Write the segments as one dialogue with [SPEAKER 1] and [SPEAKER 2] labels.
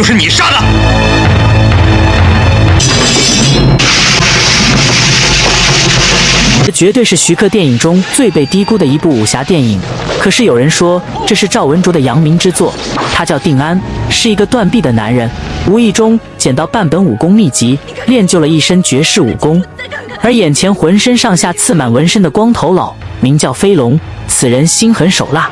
[SPEAKER 1] 就是你杀的。
[SPEAKER 2] 这绝对是徐克电影中最被低估的一部武侠电影。可是有人说这是赵文卓的扬名之作。他叫定安，是一个断臂的男人，无意中捡到半本武功秘籍，练就了一身绝世武功。而眼前浑身上下刺满纹身的光头佬名叫飞龙，此人心狠手辣，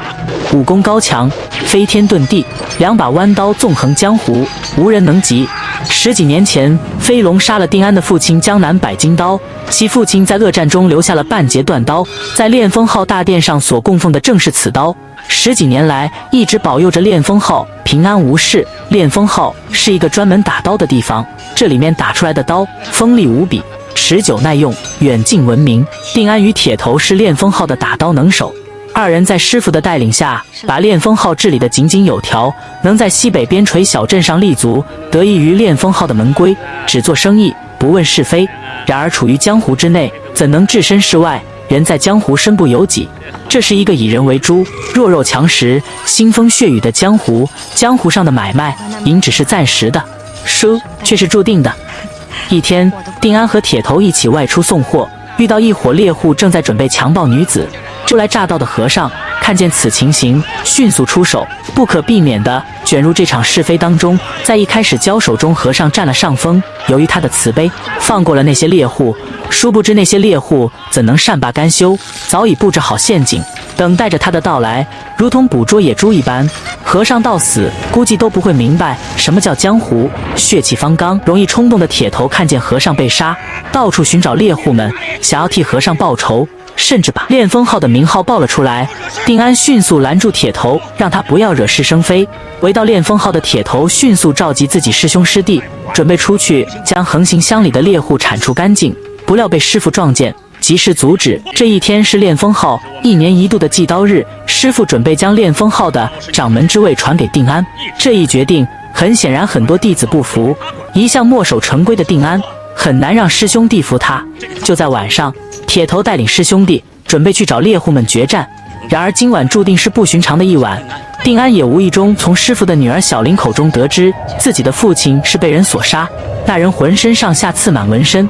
[SPEAKER 2] 武功高强，飞天遁地，2把弯刀纵横江湖，无人能及。10几年前，飞龙杀了定安的父亲江南百金刀，其父亲在恶战中留下了半截断刀，在炼风号大殿上所供奉的正是此刀。10几年来，一直保佑着炼风号平安无事。炼风号是一个专门打刀的地方，这里面打出来的刀锋利无比，持久耐用，远近闻名。定安与铁头是炼风号的打刀能手，二人在师傅的带领下，把炼风号治理得井井有条，能在西北边陲小镇上立足，得益于炼风号的门规，只做生意，不问是非。然而处于江湖之内，怎能置身事外？人在江湖，身不由己。这是一个以人为猪、弱肉强食、腥风血雨的江湖。江湖上的买卖，赢只是暂时的，输却是注定的。一天，定安和铁头一起外出送货，遇到一伙猎户正在准备强暴女子。初来乍到的和尚看见此情形，迅速出手，不可避免地卷入这场是非当中。在一开始交手中，和尚占了上风，由于他的慈悲，放过了那些猎户。殊不知那些猎户怎能善罢甘休，早已布置好陷阱，等待着他的到来，如同捕捉野猪一般。和尚到死估计都不会明白什么叫江湖，血气方刚，容易冲动的铁头看见和尚被杀，到处寻找猎户们，想要替和尚报仇，甚至把炼风号的名号报了出来。定安迅速拦住铁头，让他不要惹是生非。围到炼风号的铁头迅速召集自己师兄师弟，准备出去将横行乡里的猎户铲除干净。不料被师傅撞见，及时阻止。这一天是炼风号1年1度的祭刀日，师傅准备将炼风号的掌门之位传给定安。这一决定很显然很多弟子不服，一向墨守成规的定安很难让师兄弟服他。就在晚上，铁头带领师兄弟准备去找猎户们决战。然而今晚注定是不寻常的一晚，定安也无意中从师傅的女儿小玲口中得知自己的父亲是被人所杀，那人浑身上下刺满纹身，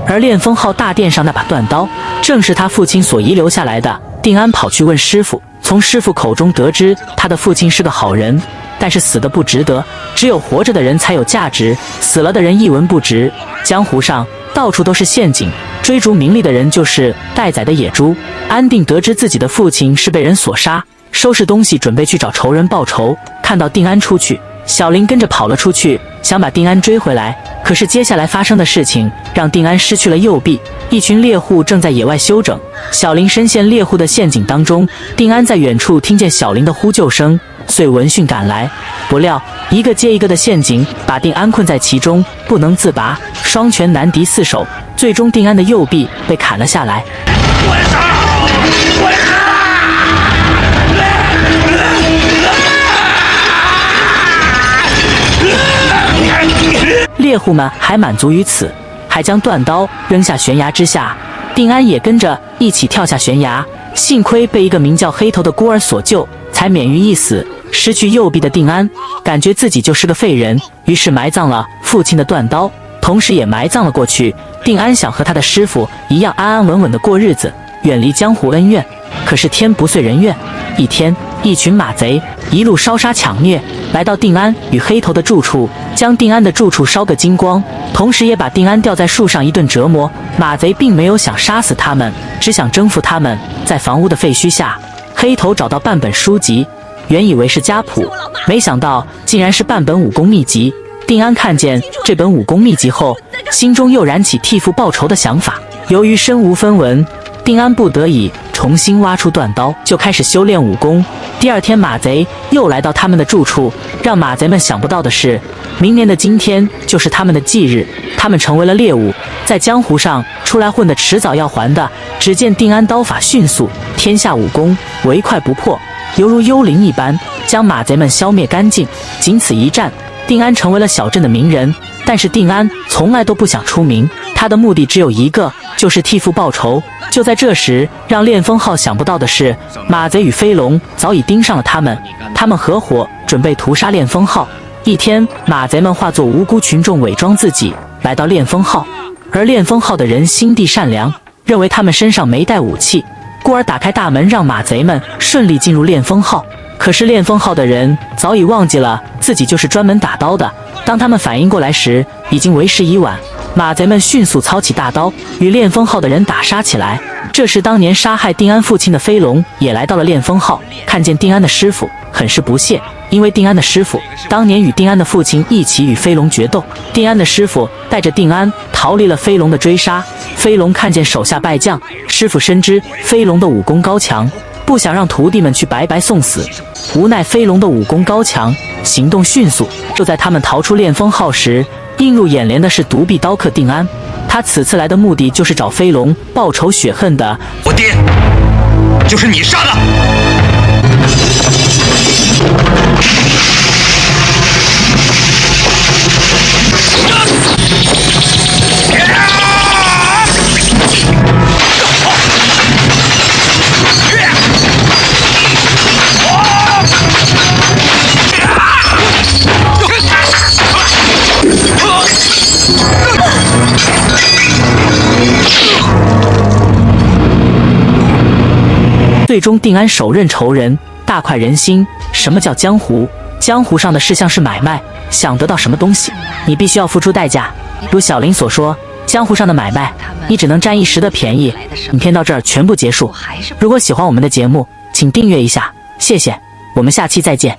[SPEAKER 2] 而炼风号大殿上那把断刀正是他父亲所遗留下来的。定安跑去问师傅，从师傅口中得知他的父亲是个好人，但是死的不值得，只有活着的人才有价值，死了的人一文不值。江湖上到处都是陷阱，追逐名利的人就是待宰的野猪。安定得知自己的父亲是被人所杀，收拾东西准备去找仇人报仇。看到定安出去，小玲跟着跑了出去，想把定安追回来。可是接下来发生的事情让定安失去了右臂。一群猎户正在野外休整，小玲深陷猎户的陷阱当中。定安在远处听见小玲的呼救声，遂闻讯赶来。不料一个接一个的陷阱把定安困在其中，不能自拔，双拳难敌四手，最终定安的右臂被砍了下来。猎户们还满足于此，还将断刀扔下悬崖之下。定安也跟着一起跳下悬崖，幸亏被一个名叫黑头的孤儿所救，才免于一死。失去右臂的定安感觉自己就是个废人，于是埋葬了父亲的断刀，同时也埋葬了过去。定安想和他的师傅一样安安稳稳地过日子，远离江湖恩怨。可是天不遂人愿，一天，一群马贼一路烧杀抢掠，来到定安与黑头的住处，将定安的住处烧个精光，同时也把定安吊在树上一顿折磨。马贼并没有想杀死他们，只想征服他们。在房屋的废墟下，黑头找到半本书籍，原以为是家谱，没想到竟然是半本武功秘籍。定安看见这本武功秘籍后，心中又燃起替父报仇的想法。由于身无分文，定安不得已重新挖出断刀，就开始修炼武功。第二天，马贼又来到他们的住处，让马贼们想不到的是，明年的今天就是他们的忌日，他们成为了猎物，在江湖上出来混的迟早要还的。只见定安刀法迅速，天下武功唯快不破，犹如幽灵一般，将马贼们消灭干净。仅此一战，定安成为了小镇的名人。但是定安从来都不想出名，他的目的只有一个，就是替父报仇。就在这时，让炼风号想不到的是，马贼与飞龙早已盯上了他们，他们合伙准备屠杀炼风号。一天，马贼们化作无辜群众，伪装自己来到恋风号，而恋风号的人心地善良，认为他们身上没带武器，故而打开大门让马贼们顺利进入恋风号。可是恋风号的人早已忘记了自己就是专门打刀的，当他们反应过来时，已经为时已晚。马贼们迅速操起大刀，与恋风号的人打杀起来。这时，当年杀害定安父亲的飞龙也来到了恋风号，看见定安的师傅，很是不屑，因为定安的师傅当年与定安的父亲一起与飞龙决斗，定安的师傅带着定安逃离了飞龙的追杀。飞龙看见手下败将，师傅深知飞龙的武功高强，不想让徒弟们去白白送死，无奈飞龙的武功高强，行动迅速。就在他们逃出恋风号时，映入眼帘的是独臂刀客定安。他此次来的目的就是找飞龙报仇雪恨的。
[SPEAKER 1] 我爹就是你杀的。
[SPEAKER 2] 最终定安手刃仇人，大快人心。什么叫江湖？江湖上的事像是买卖，想得到什么东西，你必须要付出代价。如小林所说，江湖上的买卖，你只能占一时的便宜。影片到这儿全部结束。如果喜欢我们的节目，请订阅一下，谢谢。我们下期再见。